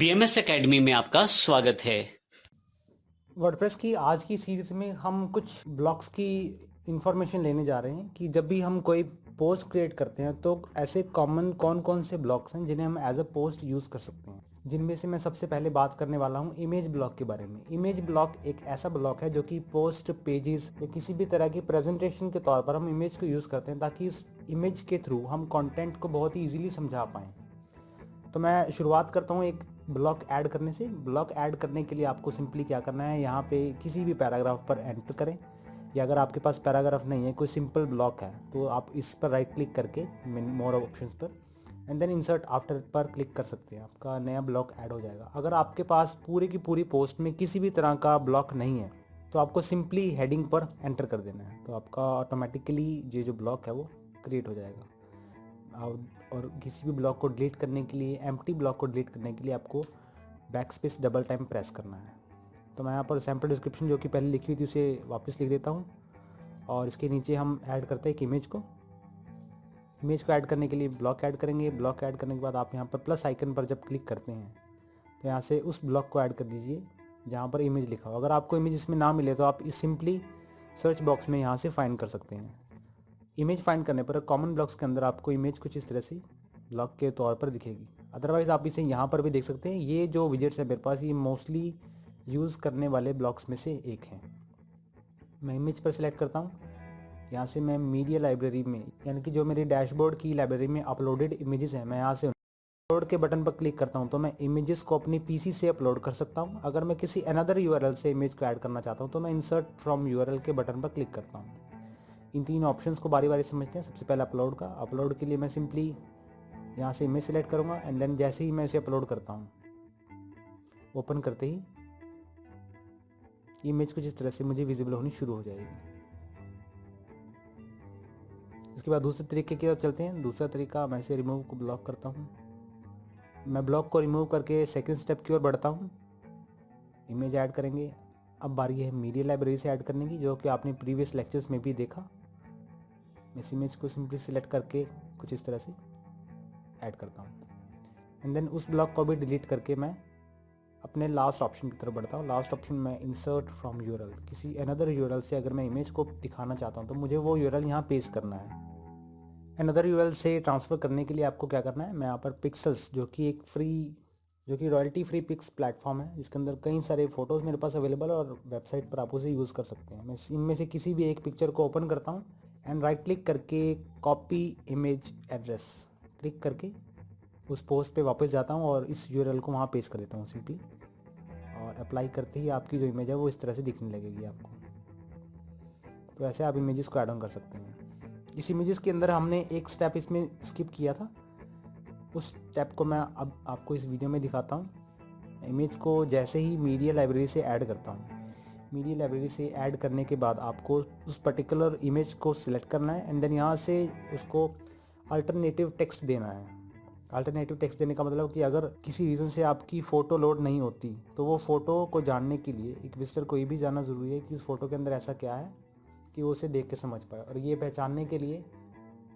BMS academy में आपका स्वागत है। वर्डप्रेस की आज की सीरीज में हम कुछ ब्लॉक्स की इंफॉर्मेशन लेने जा रहे हैं कि जब भी हम कोई पोस्ट क्रिएट करते हैं तो ऐसे कॉमन कौन कौन से ब्लॉक्स हैं जिन्हें हम एज अ पोस्ट यूज़ कर सकते हैं। जिनमें से मैं सबसे पहले बात करने वाला हूँ इमेज ब्लॉक के बारे में। इमेज ब्लॉक एक ऐसा ब्लॉक है जो कि पोस्ट, पेजेस या किसी भी तरह की प्रेजेंटेशन के तौर पर हम इमेज को यूज़ करते हैं ताकि इस इमेज के थ्रू हम कंटेंट को बहुत ही ईजिली समझा पाएँ। तो मैं शुरुआत करता हूँ एक ब्लॉक ऐड करने से। ब्लॉक ऐड करने के लिए आपको सिंपली क्या करना है, यहाँ पे किसी भी पैराग्राफ पर एंटर करें, या अगर आपके पास पैराग्राफ नहीं है, कोई सिंपल ब्लॉक है, तो आप इस पर राइट क्लिक करके मोर ऑप्शंस पर एंड देन इंसर्ट आफ्टर पर क्लिक कर सकते हैं। आपका नया ब्लॉक ऐड हो जाएगा। अगर आपके पास पूरी की पूरी पोस्ट में किसी भी तरह का ब्लॉक नहीं है तो आपको सिंपली हेडिंग पर एंटर कर देना है, तो आपका ऑटोमेटिकली ये जो ब्लॉक है वो क्रिएट हो जाएगा। और किसी भी ब्लॉक को डिलीट करने के लिए, एम्प्टी ब्लॉक को डिलीट करने के लिए आपको back space double time press करना है। तो मैं यहाँ पर सैम्पल डिस्क्रिप्शन जो कि पहले लिखी हुई थी उसे वापस लिख देता हूँ, और इसके नीचे हम ऐड करते हैं एक इमेज को ऐड करने के लिए ब्लॉक ऐड करेंगे। ब्लॉक ऐड करने के बाद आप यहाँ पर प्लस आइकन पर जब क्लिक करते हैं तो यहाँ से उस ब्लॉक को ऐड कर दीजिए जहाँ पर इमेज लिखा हो। अगर आपको इमेज इसमें ना मिले तो आप इस सिंपली सर्च बॉक्स में यहाँ से फाइंड कर सकते हैं। इमेज फाइंड करने पर कॉमन ब्लॉक्स के अंदर आपको इमेज कुछ इस तरह से ब्लॉक के तौर पर दिखेगी। अदरवाइज़ आप इसे यहाँ पर भी देख सकते हैं। ये जो विजेट्स है मेरे पास, ये मोस्टली यूज़ करने वाले ब्लॉक्स में से एक हैं। मैं इमेज पर सिलेक्ट करता हूँ। यहाँ से मैं मीडिया लाइब्रेरी में, यानी कि जो मेरी डैशबोर्ड की लाइब्रेरी में अपलोडेड इमेजेस हैं, मैं यहाँ से अपलोड के बटन पर क्लिक करता हूँ तो मैं इमेजेस को अपनी पीसी से अपलोड कर सकता हूँ। अगर मैं किसी अनदर यूआरएल से इमेज को ऐड करना चाहता हूँ तो मैं इंसर्ट फ्रॉम यूआरएल के बटन पर क्लिक करता हूँ। इन तीन ऑप्शंस को बारी बारी समझते हैं। सबसे पहले अपलोड का। अपलोड के लिए मैं सिंपली यहाँ से इमेज सेलेक्ट करूँगा एंड देन जैसे ही मैं इसे अपलोड करता हूँ, ओपन करते ही इमेज कुछ इस तरह से मुझे विजिबल होनी शुरू हो जाएगी। इसके बाद दूसरे तरीके की ओर चलते हैं। दूसरा तरीका, मैं इसे रिमूव को ब्लॉक करता हूँ। मैं ब्लॉक को रिमूव करके सेकंड स्टेप की ओर बढ़ता हूँ। इमेज ऐड करेंगे। अब बारी है मीडिया लाइब्रेरी से ऐड करने की, जो कि आपने प्रीवियस लेक्चर्स में भी देखा। इस इमेज को सिंपली सिलेक्ट करके कुछ इस तरह से ऐड करता हूँ एंड देन उस ब्लॉक को भी डिलीट करके मैं अपने लास्ट ऑप्शन की तरफ बढ़ता हूँ। लास्ट ऑप्शन में इंसर्ट फ्रॉम यूआरएल। किसी अनदर यूआरएल से अगर मैं इमेज को दिखाना चाहता हूँ तो मुझे वो यूआरएल यहाँ पेस्ट करना है। अनदर यूआरएल से ट्रांसफ़र करने के लिए आपको क्या करना है, मैं यहाँ पर पिक्सल्स, जो कि रॉयल्टी फ्री पिक्स प्लेटफॉर्म है, इसके अंदर कई सारे फ़ोटोज़ मेरे पास अवेलेबल है और वेबसाइट पर आप उसे यूज़ कर सकते हैं। मैं इनमें से किसी भी एक पिक्चर को ओपन करता हूँ एंड राइट क्लिक करके कॉपी इमेज एड्रेस क्लिक करके उस पोस्ट पे वापस जाता हूँ और इस यूआरएल को वहाँ पेस्ट कर देता हूँ सिंपली, और अप्लाई करते ही आपकी जो इमेज है वो इस तरह से दिखने लगेगी आपको। तो ऐसे आप इमेजेस को ऐड ऑन कर सकते हैं। इस इमेजेस के अंदर हमने एक स्टेप इसमें स्किप किया था, उस स्टेप को मैं अब आपको इस वीडियो में दिखाता हूँ। इमेज को जैसे ही मीडिया लाइब्रेरी से ऐड करता हूँ, मीडिया लाइब्रेरी से ऐड करने के बाद आपको उस पर्टिकुलर इमेज को सिलेक्ट करना है एंड देन यहाँ से उसको अल्टरनेटिव टेक्स्ट देना है। अल्टरनेटिव टेक्स्ट देने का मतलब कि अगर किसी रीज़न से आपकी फ़ोटो लोड नहीं होती तो वो फ़ोटो को जानने के लिए एक विजिटर को ये भी जानना ज़रूरी है कि उस फ़ोटो के अंदर ऐसा क्या है कि वो उसे देख के समझ पाए, और ये पहचानने के लिए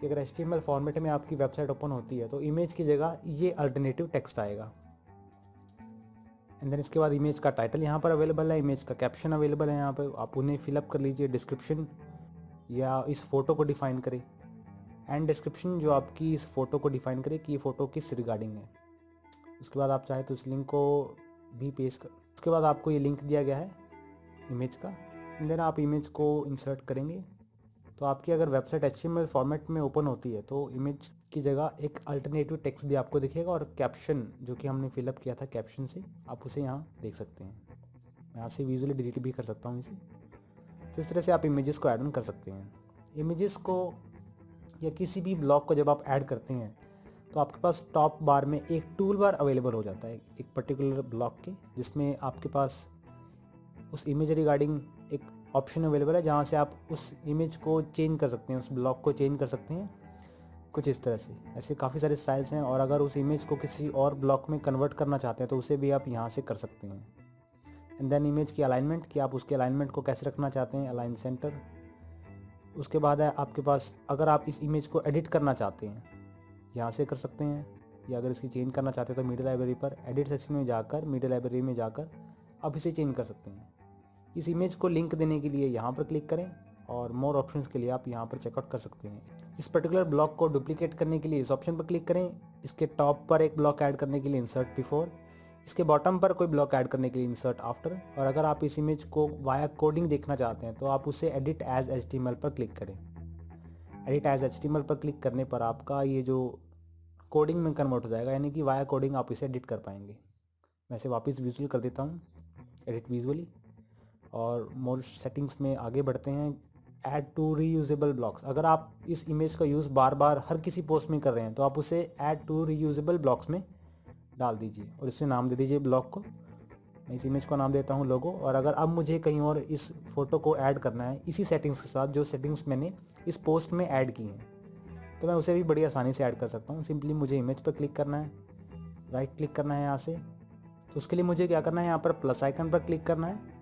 कि अगर HTML फॉर्मेट में आपकी वेबसाइट ओपन होती है तो इमेज की जगह ये अल्टरनेटिव टेक्स्ट आएगा। एंड देन इसके बाद इमेज का टाइटल यहाँ पर अवेलेबल है, इमेज का कैप्शन अवेलेबल है, यहाँ पर आप उन्हें फिलअप कर लीजिए। डिस्क्रिप्शन या इस फ़ोटो को डिफ़ाइन करें एंड डिस्क्रिप्शन जो आपकी इस फ़ोटो को डिफ़ाइन करे कि ये फ़ोटो किस रिगार्डिंग है। उसके बाद आप चाहे तो उस लिंक को भी पेस्ट कर, उसके बाद आपको ये लिंक दिया गया है इमेज का, एंड देन आप इमेज को इंसर्ट करेंगे। तो आपकी अगर वेबसाइट HTML फॉर्मेट में ओपन होती है तो इमेज की जगह एक अल्टरनेटिव टेक्स्ट भी आपको दिखेगा, और कैप्शन जो कि हमने फिलअप किया था कैप्शन से, आप उसे यहाँ देख सकते हैं। मैं यहाँ से विजुअली डिलीट भी कर सकता हूँ इसे। तो इस तरह से आप इमेजेस को ऐड ऑन कर सकते हैं। इमेजेस को या किसी भी ब्लॉक को जब आप ऐड करते हैं तो आपके पास टॉप बार में एक टूल बार अवेलेबल हो जाता है एक पर्टिकुलर ब्लॉक के, जिसमें आपके पास उस इमेज रिगार्डिंग एक ऑप्शन अवेलेबल है जहाँ से आप उस इमेज को चेंज कर सकते हैं, उस ब्लॉक को चेंज कर सकते हैं कुछ इस तरह से। ऐसे काफ़ी सारे स्टाइल्स हैं, और अगर उस इमेज को किसी और ब्लॉक में कन्वर्ट करना चाहते हैं तो उसे भी आप यहाँ से कर सकते हैं। एंड देन इमेज की अलाइनमेंट, कि आप उसके अलाइनमेंट को कैसे रखना चाहते हैं, अलाइन सेंटर। उसके बाद है आपके पास, अगर आप इस इमेज को एडिट करना चाहते हैं यहाँ से कर सकते हैं, या अगर इसकी चेंज करना चाहते हैं तो मीडिया लाइब्रेरी पर एडिट सेक्शन में जाकर मीडिया लाइब्रेरी में जाकर आप इसे चेंज कर सकते हैं। इस इमेज को लिंक देने के लिए यहाँ पर क्लिक करें और मोर ऑप्शंस के लिए आप यहाँ पर चेकआउट कर सकते हैं। इस पर्टिकुलर ब्लॉक को डुप्लीकेट करने के लिए इस ऑप्शन पर क्लिक करें। इसके टॉप पर एक ब्लॉक ऐड करने के लिए इंसर्ट बिफोर, इसके बॉटम पर कोई ब्लॉक ऐड करने के लिए इंसर्ट आफ्टर, और अगर आप इस इमेज को वाया कोडिंग देखना चाहते हैं तो आप उसे एडिट एज HTML पर क्लिक करें। एडिट एज HTML पर क्लिक करने पर आपका ये जो कोडिंग में कन्वर्ट हो जाएगा, यानी कि वाया कोडिंग आप इसे एडिट कर पाएंगे। मैं इसे वापस विजुअल कर देता हूँ, एडिट विजुअली, और मोर सेटिंग्स में आगे बढ़ते हैं। ऐड टू रीयूजेबल ब्लॉक्स, अगर आप इस इमेज का यूज़ बार बार हर किसी पोस्ट में कर रहे हैं तो आप उसे ऐड टू रीयूजेबल ब्लॉक्स में डाल दीजिए और इसे नाम दे दीजिए ब्लॉक को। मैं इस इमेज को नाम देता हूँ लोगो। और अगर अब मुझे कहीं और इस फोटो को ऐड करना है इसी सेटिंग्स के साथ जो सेटिंग्स मैंने इस पोस्ट में ऐड की हैं, तो मैं उसे भी बड़ी आसानी से ऐड कर सकता हूँ। सिंपली मुझे इमेज पर क्लिक करना है, राइट क्लिक करना है यहाँ से। तो उसके लिए मुझे क्या करना है, यहाँ पर प्लस आइकन पर क्लिक करना है।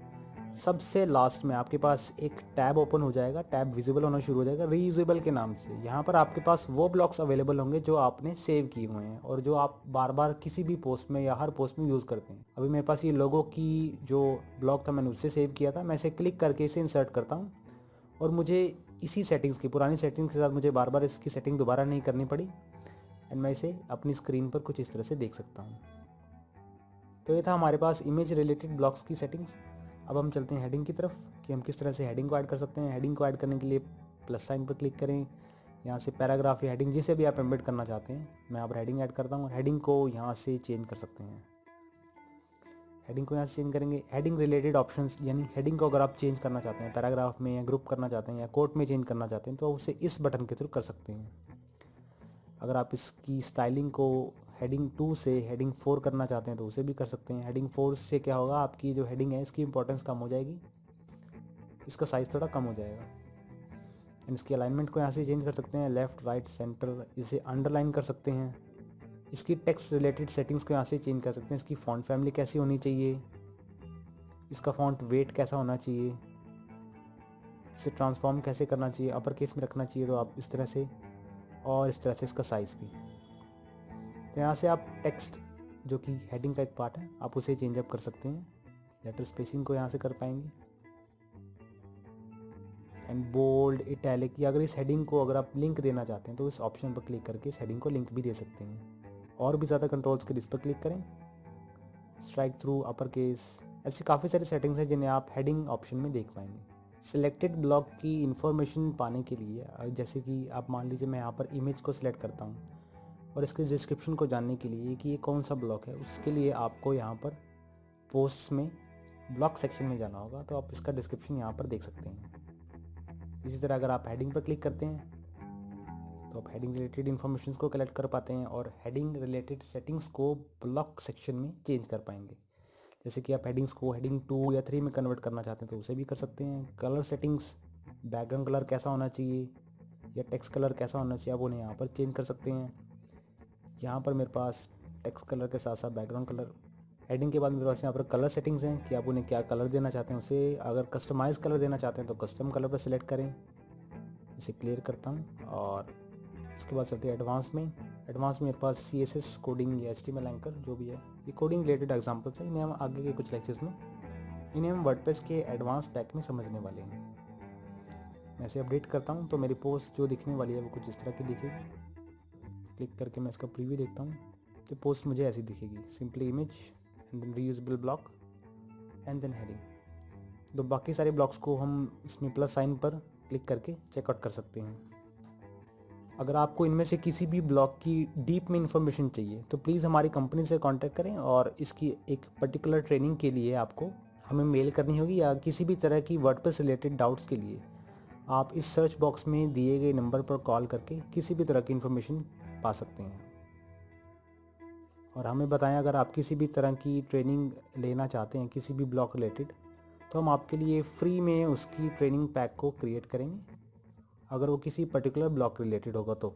सबसे लास्ट में आपके पास एक टैब ओपन हो जाएगा, टैब विजिबल होना शुरू हो जाएगा रीयूजेबल के नाम से। यहाँ पर आपके पास वो ब्लॉक्स अवेलेबल होंगे जो आपने सेव किए हुए हैं और जो आप बार बार किसी भी पोस्ट में या हर पोस्ट में यूज़ करते हैं। अभी मेरे पास ये लोगो की जो ब्लॉक था मैंने उससे सेव किया था। मैं इसे क्लिक करके इसे इंसर्ट करता हूँ और मुझे इसी सेटिंग्स की, पुरानी सेटिंग्स के साथ मुझे बार बार इसकी सेटिंग दोबारा नहीं करनी पड़ी एंड मैं इसे अपनी स्क्रीन पर कुछ इस तरह से देख सकता हूँ। तो ये था हमारे पास इमेज रिलेटेड ब्लॉक्स की सेटिंग्स। अब हम चलते हैं हेडिंग की तरफ कि हम किस तरह से हेडिंग को ऐड कर सकते हैं। हेडिंग को ऐड करने के लिए प्लस साइन पर क्लिक करें, यहाँ से पैराग्राफ या हेडिंग जिसे भी आप एम्बेड करना चाहते हैं, मैं यहाँ पर हेडिंग ऐड करता हूँ और हेडिंग को यहाँ से चेंज कर सकते हैं। हेडिंग को यहाँ से चेंज करेंगे। हेडिंग रिलेटेड ऑप्शंस, यानी हेडिंग को अगर आप चेंज करना चाहते हैं पैराग्राफ में या ग्रुप करना चाहते हैं या कोट में चेंज करना चाहते हैं तो उसे इस बटन के थ्रू कर सकते हैं। अगर आप इसकी स्टाइलिंग को हेडिंग 2 से हेडिंग 4 करना चाहते हैं तो उसे भी कर सकते हैं। हेडिंग 4 से क्या होगा, आपकी जो हेडिंग है इसकी इंपॉर्टेंस कम हो जाएगी, इसका साइज़ थोड़ा कम हो जाएगा। इसकी अलाइनमेंट को यहाँ से चेंज कर सकते हैं, लेफ़्ट राइट सेंटर, इसे अंडरलाइन कर सकते हैं। इसकी टेक्स्ट रिलेटेड सेटिंग्स को यहाँ से चेंज कर सकते हैं। इसकी फ़ॉन्ट फैमिली कैसी होनी चाहिए, इसका फ़ॉन्ट वेट कैसा होना चाहिए, इसे ट्रांसफॉर्म कैसे करना चाहिए, अपर केस में रखना चाहिए तो आप इस तरह से, और इस तरह से इसका साइज़ भी। तो यहाँ से आप टेक्स्ट जो कि हेडिंग का एक पार्ट है आप उसे चेंज अप कर सकते हैं। लेटर स्पेसिंग को यहाँ से कर पाएंगे एंड बोल्ड, इटैलिक, या अगर इस हेडिंग को अगर आप लिंक देना चाहते हैं तो इस ऑप्शन पर क्लिक करके इस हेडिंग को लिंक भी दे सकते हैं। और भी ज़्यादा कंट्रोल्स के लिए इस पर क्लिक करें, स्ट्राइक थ्रू, अपर केस, ऐसी काफ़ी सारी सेटिंग्स हैं जिन्हें आप हेडिंग ऑप्शन में देख पाएंगे। सिलेक्टेड ब्लॉक की इन्फॉर्मेशन पाने के लिए जैसे कि आप मान लीजिए मैं यहाँ पर इमेज को सिलेक्ट करता हूँ और इसके डिस्क्रिप्शन को जानने के लिए कि ये कौन सा ब्लॉक है, उसके लिए आपको यहाँ पर पोस्ट में ब्लॉक सेक्शन में जाना होगा, तो आप इसका डिस्क्रिप्शन यहाँ पर देख सकते हैं। इसी तरह अगर आप हेडिंग पर क्लिक करते हैं तो आप हेडिंग रिलेटेड इन्फॉर्मेशन को कलेक्ट कर पाते हैं और हेडिंग रिलेटेड सेटिंग्स को ब्लॉक सेक्शन में चेंज कर पाएंगे। जैसे कि आप हेडिंग्स को हेडिंग 2 या 3 में कन्वर्ट करना चाहते हैं तो उसे भी कर सकते हैं। कलर सेटिंग्स, बैकग्राउंड कलर कैसा होना चाहिए या टेक्स्ट कलर कैसा होना चाहिए, आप उन्हें यहाँ पर चेंज कर सकते हैं। यहाँ पर मेरे पास टेक्स्ट कलर के साथ साथ बैकग्राउंड कलर, हेडिंग के बाद मेरे पास यहाँ पर कलर सेटिंग्स हैं कि आप उन्हें क्या कलर देना चाहते हैं उसे। अगर कस्टमाइज़ कलर देना चाहते हैं तो कस्टम कलर पर सिलेक्ट करें। इसे क्लियर करता हूँ और इसके बाद चलते हैं एडवांस में। एडवांस में मेरे पास CSS कोडिंग या HTML एंकर जो भी है, ये कोडिंग रिलेटेड एग्जांपल्स हैं। इन्हें हम आगे के कुछ लेक्चर्स में, इन्हें हम वर्डप्रेस के एडवांस पैक में समझने वाले हैं। मैं इसे अपडेट करता हूँ तो मेरी पोस्ट जो दिखने वाली है वो कुछ इस तरह की दिखेगी। क्लिक करके मैं इसका प्रीव्यू देखता हूँ तो पोस्ट मुझे ऐसी दिखेगी, simply image and then reusable block and then heading. तो बाकी सारे ब्लॉक्स को हम इसमें प्लस साइन पर क्लिक करके चेकआउट कर सकते हैं। अगर आपको इनमें से किसी भी ब्लॉक की डीप में इंफॉर्मेशन चाहिए तो प्लीज़ हमारी कंपनी से कांटेक्ट करें और इसकी एक पर्टिकुलर ट्रेनिंग के लिए आपको हमें मेल करनी होगी, या किसी भी तरह की वर्डप्रेस रिलेटेड डाउट्स के लिए आप इस सर्च बॉक्स में दिए गए नंबर पर कॉल करके किसी भी तरह की इन्फॉर्मेशन पा सकते हैं। और हमें बताएं अगर आप किसी भी तरह की ट्रेनिंग लेना चाहते हैं किसी भी ब्लॉक रिलेटेड, तो हम आपके लिए फ्री में उसकी ट्रेनिंग पैक को क्रिएट करेंगे अगर वो किसी पर्टिकुलर ब्लॉक रिलेटेड होगा तो।